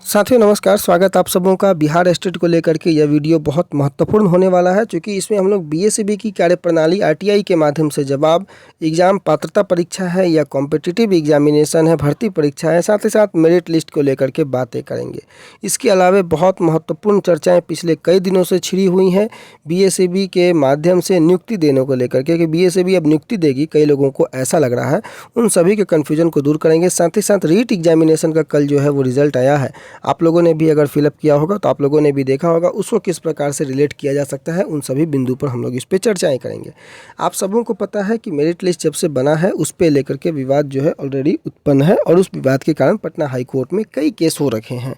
साथियों नमस्कार, स्वागत आप सबों का। बिहार स्टेट को लेकर के यह वीडियो बहुत महत्वपूर्ण होने वाला है, क्योंकि इसमें हम लोग बीएसईबी की कार्यप्रणाली आरटीआई के माध्यम से जवाब एग्ज़ाम पात्रता परीक्षा है या कॉम्पिटिटिव एग्जामिनेशन है, भर्ती परीक्षा है, साथ ही साथ मेरिट लिस्ट को लेकर के बातें करेंगे। इसके अलावा बहुत महत्वपूर्ण चर्चाएँ पिछले कई दिनों से छिड़ी हुई हैं बीएसईबी के माध्यम से नियुक्ति देने को लेकर के, कि बीएसईबी अब नियुक्ति देगी, कई लोगों को ऐसा लग रहा है। उन सभी के कन्फ्यूजन को दूर करेंगे। साथ ही साथ रीट एग्जामिनेशन का कल जो है वो रिजल्ट आया है, आप लोगों ने भी अगर फिलअप किया होगा तो आप लोगों ने भी देखा होगा, उसको किस प्रकार से रिलेट किया जा सकता है, उन सभी बिंदु पर हम लोग इस पे चर्चाएं करेंगे। आप सबों को पता है कि मेरिट लिस्ट जब से बना है उस पे लेकर के विवाद जो है ऑलरेडी उत्पन्न है, और उस विवाद के कारण पटना हाई कोर्ट में कई केस हो रखे हैं।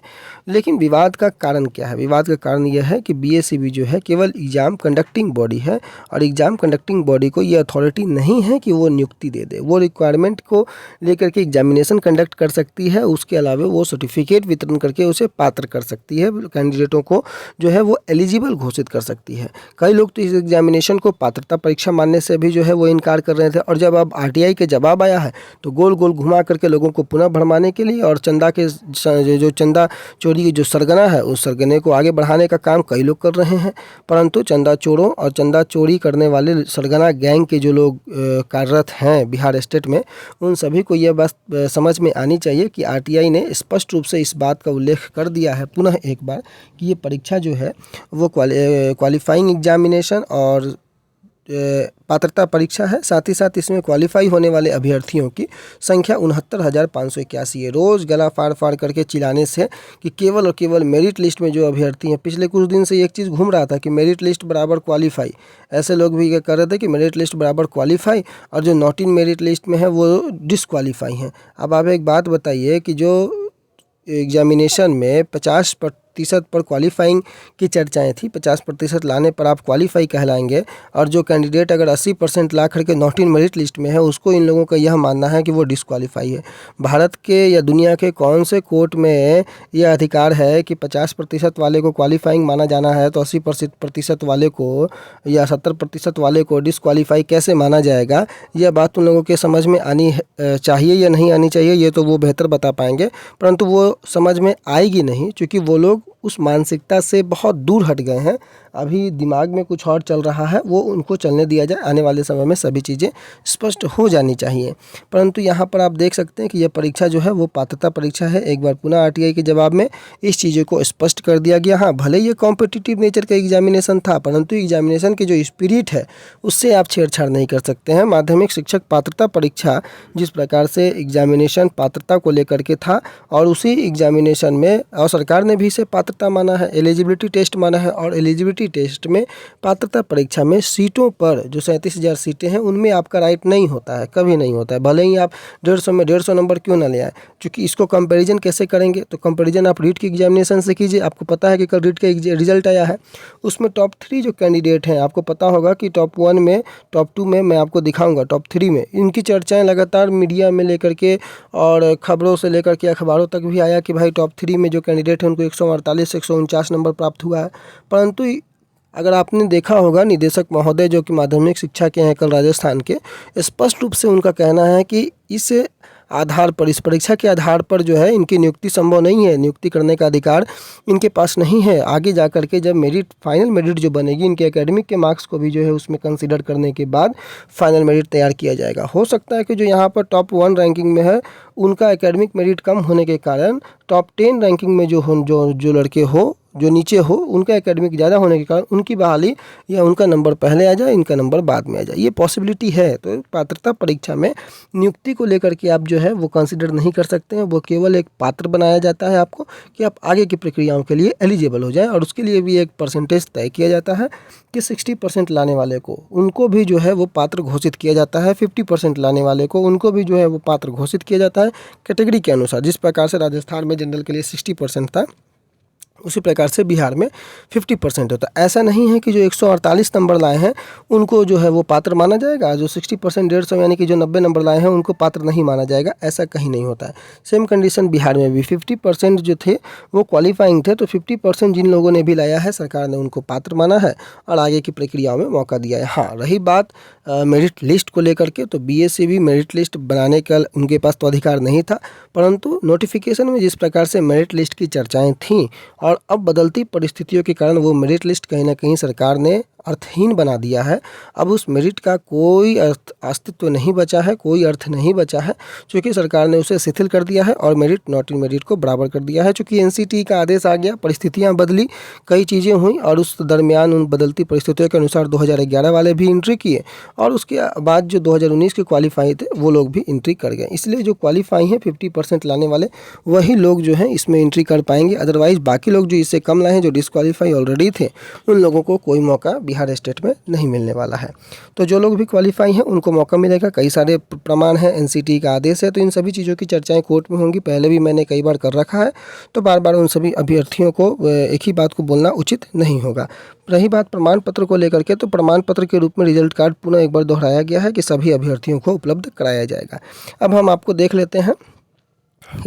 लेकिन विवाद का कारण क्या है? विवाद का कारण यह है कि बीएसईबी जो है केवल एग्ज़ाम कंडक्टिंग बॉडी है, और एग्ज़ाम कंडक्टिंग बॉडी को ये अथॉरिटी नहीं है कि वो नियुक्ति दे दे। वो रिक्वायरमेंट को लेकर के एग्जामिनेशन कंडक्ट कर सकती है, उसके अलावा वो सर्टिफिकेट वितरण करके उसे पात्र कर सकती है, कैंडिडेटों को जो है वो एलिजिबल घोषित कर सकती है। कई लोग तो इस एग्जामिनेशन को पात्रता परीक्षा मानने से भी जो है वो इनकार कर रहे थे, और जब अब आरटीआई के जवाब आया है तो गोल गोल घुमा करके लोगों को पुनः भरमाने के लिए और चंदा के जो चंदा चोरी की जो सरगना है उस सरगने को आगे बढ़ाने का काम कई लोग कर रहे हैं। परंतु चंदा चोरों और चंदा चोरी करने वाले सरगना गैंग के जो लोग कार्यरत हैं बिहार स्टेट में, उन सभी को यह बात समझ में आनी चाहिए कि आरटीआई ने स्पष्ट रूप से इस बात का उल्लेख कर दिया है पुनः एक बार कि ये परीक्षा जो है वो क्वालिफाइंग एग्जामिनेशन और पात्रता परीक्षा है। साथ ही साथ इसमें क्वालिफाई होने वाले अभ्यर्थियों की संख्या 69,581 है। रोज़ गला फाड़ फाड़ करके चिल्लाने से कि केवल और केवल मेरिट लिस्ट में जो अभ्यर्थी हैं, पिछले कुछ दिन से एक चीज़ घूम रहा था कि मेरिट लिस्ट बराबर क्वालिफाई, ऐसे लोग भी कर रहे थे कि मेरिट लिस्ट बराबर क्वालिफाई, और जो नॉट इन मेरिट लिस्ट में है वो डिसक्वालीफाई हैं। अब आप एक बात बताइए कि जो एग्जामिनेशन में 50% पर क्वालिफाइंग की चर्चाएं थी, 50% लाने पर आप क्वालिफाई कहलाएंगे, और जो कैंडिडेट अगर 80% ला करके नॉट इन मेरिट लिस्ट में है, उसको इन लोगों का यह मानना है कि वो डिसक्वालीफाई है। भारत के या दुनिया के कौन से कोर्ट में यह अधिकार है कि 50% वाले को क्वालिफाइंग माना जाना है तो 80% वाले को या 70% वाले को डिसक्वालीफाई कैसे माना जाएगा? यह बात उन लोगों के समझ में आनी चाहिए या नहीं आनी चाहिए, ये तो वो बेहतर बता पाएंगे, परंतु वो समझ में आएगी नहीं, क्योंकि वो लोग उस मानसिकता से बहुत दूर हट गए हैं। अभी दिमाग में कुछ और चल रहा है, वो उनको चलने दिया जाए। आने वाले समय में सभी चीज़ें स्पष्ट हो जानी चाहिए। परंतु यहाँ पर आप देख सकते हैं कि यह परीक्षा जो है वो पात्रता परीक्षा है। एक बार पुनः आरटीआई के जवाब में इस चीज़ों को स्पष्ट कर दिया गया। हाँ, भले ये कॉम्पिटिटिव नेचर का एग्जामिनेशन था, परंतु एग्जामिनेशन की जो स्पिरिट है उससे आप छेड़छाड़ नहीं कर सकते हैं। माध्यमिक शिक्षक पात्रता परीक्षा जिस प्रकार से एग्जामिनेशन पात्रता को लेकर के था, और उसी एग्जामिनेशन में और सरकार ने भी इसे पात्रता माना है, एलिजिबिलिटी टेस्ट माना है, और एलिजिबिलिटी टेस्ट में पात्रता परीक्षा में सीटों पर जो 37,000 सीटें हैं उनमें आपका राइट नहीं होता है, कभी नहीं होता है, भले ही आप 150 में 150 नंबर क्यों ना ले आए। क्योंकि इसको कंपैरिजन कैसे करेंगे? तो कंपैरिजन आप रीट की एग्जामिनेशन से कीजिए। आपको पता है कि कल रीट का रिजल्ट आया है, उसमें टॉप 3 जो कैंडिडेट हैं, आपको पता होगा कि टॉप 1 में, टॉप 2 में मैं आपको दिखाऊंगा, टॉप 3 में इनकी चर्चाएं लगातार मीडिया में लेकर के और खबरों से लेकर के अखबारों तक भी आया कि भाई टॉप 3 में जो कैंडिडेट हैं उनको 148 से 149 नंबर प्राप्त हुआ है। परंतु अगर आपने देखा होगा, निदेशक महोदय जो कि माध्यमिक शिक्षा के हैं कल राजस्थान के, स्पष्ट रूप से उनका कहना है कि इस आधार पर, इस परीक्षा के आधार पर जो है इनकी नियुक्ति संभव नहीं है, नियुक्ति करने का अधिकार इनके पास नहीं है। आगे जा कर के जब मेरिट, फाइनल मेरिट जो बनेगी, इनके एकेडमिक के मार्क्स को भी जो है उसमें कंसीडर करने के बाद फाइनल मेरिट तैयार किया जाएगा। हो सकता है कि जो यहाँ पर टॉप 1 रैंकिंग में है उनका एकेडमिक मेरिट कम होने के कारण टॉप 10 रैंकिंग में जो लड़के हो, जो नीचे हो, उनका एकेडमिक ज़्यादा होने के कारण उनकी बहाली या उनका नंबर पहले आ जाए, इनका नंबर बाद में आ जाए, ये पॉसिबिलिटी है। तो पात्रता परीक्षा में नियुक्ति को लेकर के आप जो है वो कंसीडर नहीं कर सकते हैं। वो केवल एक पात्र बनाया जाता है आपको कि आप आगे की प्रक्रियाओं के लिए एलिजिबल हो जाएं, और उसके लिए भी एक परसेंटेज तय किया जाता है कि 60% लाने वाले को उनको भी जो है वो पात्र घोषित किया जाता है, 50% लाने वाले को उनको भी जो है वो पात्र घोषित किया जाता है कैटेगरी के अनुसार। जिस प्रकार से राजस्थान में जनरल के लिए 60% था, उसी प्रकार से बिहार में 50% होता है। ऐसा नहीं है कि जो 148 नंबर लाए हैं उनको जो है वो पात्र माना जाएगा, जो 60% 150 यानी कि जो 90 नंबर लाए हैं उनको पात्र नहीं माना जाएगा, ऐसा कहीं नहीं होता है। सेम कंडीशन बिहार में भी 50% जो थे वो क्वालिफाइंग थे, तो 50% जिन लोगों ने भी लाया है सरकार ने उनको पात्र माना है और आगे की प्रक्रियाओं में मौका दिया है। हाँ, रही बात मेरिट लिस्ट को लेकर के, तो बीएससीबी मेरिट लिस्ट बनाने का उनके पास तो अधिकार नहीं था, परंतु नोटिफिकेशन में जिस प्रकार से मेरिट लिस्ट की चर्चाएँ थीं और अब बदलती परिस्थितियों के कारण वो मेरिट लिस्ट कहीं ना कहीं सरकार ने अर्थहीन बना दिया है। अब उस मेरिट का कोई अस्तित्व नहीं बचा है, कोई अर्थ नहीं बचा है, क्योंकि सरकार ने उसे शिथिल कर दिया है और मेरिट नॉट इन मेरिट को बराबर कर दिया है। चूँकि एनसीटी का आदेश आ गया, परिस्थितियां बदली, कई चीज़ें हुई और उस दरमियान उन बदलती परिस्थितियों के अनुसार 2011 वाले भी एंट्री किए और उसके बाद जो 2019 के क्वालिफाई थे वो लोग भी एंट्री कर गए। इसलिए जो क्वालिफाई हैं 50% लाने वाले वही लोग जो हैं इसमें एंट्री कर पाएंगे, अदरवाइज बाकी लोग जो इससे कम लाए हैं, जो डिस्क्वालीफाई ऑलरेडी थे, उन लोगों को कोई मौका बिहार स्टेट में नहीं मिलने वाला है। तो जो लोग भी क्वालिफाई हैं उनको मौका मिलेगा। कई सारे प्रमाण हैं, एनसीटी का आदेश है, तो इन सभी चीज़ों की चर्चाएं कोर्ट में होंगी। पहले भी मैंने कई बार कर रखा है, तो बार बार उन सभी अभ्यर्थियों को एक ही बात को बोलना उचित नहीं होगा। रही बात प्रमाण पत्र को लेकर के, तो प्रमाण पत्र के रूप में रिजल्ट कार्ड पुनः एक बार दोहराया गया है कि सभी अभ्यर्थियों को उपलब्ध कराया जाएगा। अब हम आपको देख लेते हैं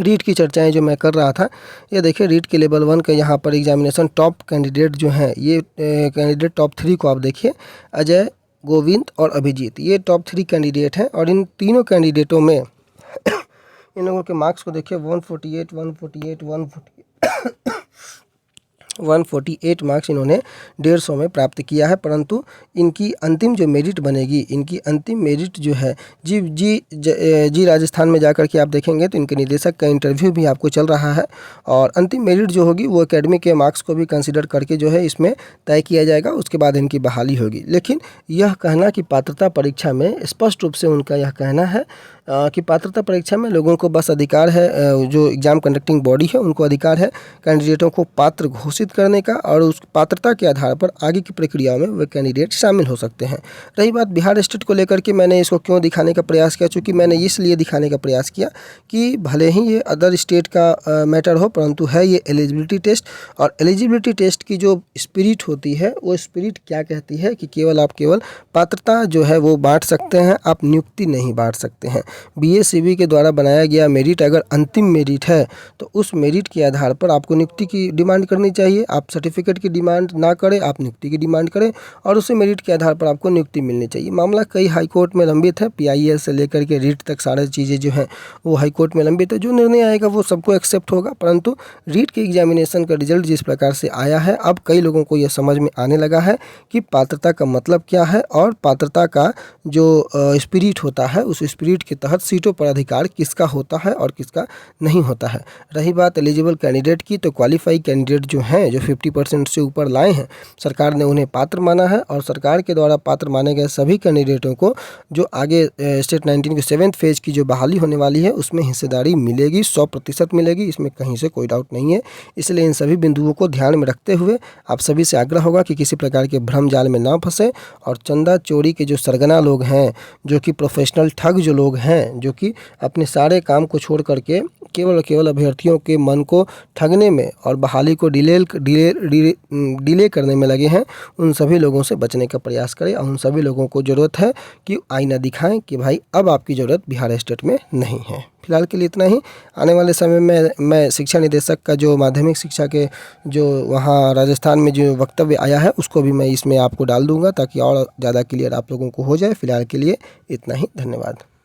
रीट की चर्चाएं जो मैं कर रहा था। ये देखिए रीट के लेवल 1 के यहाँ पर एग्जामिनेशन टॉप कैंडिडेट जो हैं, ये कैंडिडेट टॉप 3 को आप देखिए, अजय, गोविंद और अभिजीत, ये टॉप 3 कैंडिडेट हैं और इन तीनों कैंडिडेटों में इन लोगों के मार्क्स को देखिए 148 मार्क्स इन्होंने 150 में प्राप्त किया है। परंतु इनकी अंतिम जो मेरिट बनेगी, इनकी अंतिम मेरिट जो है जी राजस्थान में जाकर के आप देखेंगे तो इनके निदेशक का इंटरव्यू भी आपको चल रहा है और अंतिम मेरिट जो होगी वो एकेडमी के मार्क्स को भी कंसिडर करके जो है इसमें तय किया जाएगा। उसके बाद इनकी बहाली होगी। लेकिन यह कहना कि पात्रता परीक्षा में, स्पष्ट रूप से उनका यह कहना है कि पात्रता परीक्षा में लोगों को बस अधिकार है, जो एग्ज़ाम कंडक्टिंग बॉडी है उनको अधिकार है कैंडिडेटों को पात्र घोषित करने का और उस पात्रता के आधार पर आगे की प्रक्रिया में वे कैंडिडेट शामिल हो सकते हैं। रही बात बिहार स्टेट को लेकर के, मैंने इसको क्यों दिखाने का प्रयास किया, चूँकि मैंने इसलिए दिखाने का प्रयास किया कि भले ही ये अदर स्टेट का मैटर हो, परंतु है ये एलिजिबिलिटी टेस्ट और एलिजिबिलिटी टेस्ट की जो स्पिरिट होती है वो स्पिरिट क्या कहती है कि केवल पात्रता जो है वो बांट सकते हैं, आप नियुक्ति नहीं बांट सकते हैं। बीएससीबी के द्वारा बनाया गया मेरिट अगर अंतिम मेरिट है तो उस मेरिट के आधार पर आपको नियुक्ति की डिमांड करनी चाहिए। आप सर्टिफिकेट की डिमांड ना करें, आप नियुक्ति की डिमांड करें और उसी मेरिट के आधार पर आपको नियुक्ति मिलनी चाहिए। मामला कई हाईकोर्ट में लंबित है, पीआईएल से लेकर के रीट तक सारी चीज़ें जो हैं वो हाईकोर्ट में लंबित है। जो निर्णय आएगा वो सबको एक्सेप्ट होगा, परंतु रीट के एग्जामिनेशन का रिजल्ट जिस प्रकार से आया है, अब कई लोगों को यह समझ में आने लगा है कि पात्रता का मतलब क्या है और पात्रता का जो स्पिरिट होता है उस स्पिरिट के तहत सीटों पर अधिकार किसका होता है और किसका नहीं होता है। रही बात एलिजिबल कैंडिडेट की, तो क्वालिफाई कैंडिडेट जो हैं, जो 50% से ऊपर लाए हैं, सरकार ने उन्हें पात्र माना है और सरकार के द्वारा पात्र माने गए सभी कैंडिडेटों को जो आगे स्टेट 19 के 7th फेज की जो बहाली होने वाली है उसमें हिस्सेदारी मिलेगी, 100% मिलेगी, इसमें कहीं से कोई डाउट नहीं है। इसलिए इन सभी बिंदुओं को ध्यान में रखते हुए आप सभी से आग्रह होगा कि किसी प्रकार के भ्रम जाल में ना फंसे और चंदा चोरी के जो सरगना लोग हैं, जो कि प्रोफेशनल ठग जो लोग हैं, जो कि अपने सारे काम को छोड़ करके केवल अभ्यर्थियों के मन को ठगने में और बहाली को डिले करने में लगे हैं, उन सभी लोगों से बचने का प्रयास करें और उन सभी लोगों को ज़रूरत है कि आईना दिखाएं कि भाई अब आपकी ज़रूरत बिहार स्टेट में नहीं है। फिलहाल के लिए इतना ही। आने वाले समय में मैं शिक्षा निदेशक का जो माध्यमिक शिक्षा के जो वहाँ राजस्थान में जो वक्तव्य आया है उसको भी मैं इसमें आपको डाल दूँगा ताकि और ज़्यादा क्लियर आप लोगों को हो जाए। फिलहाल के लिए इतना ही। धन्यवाद।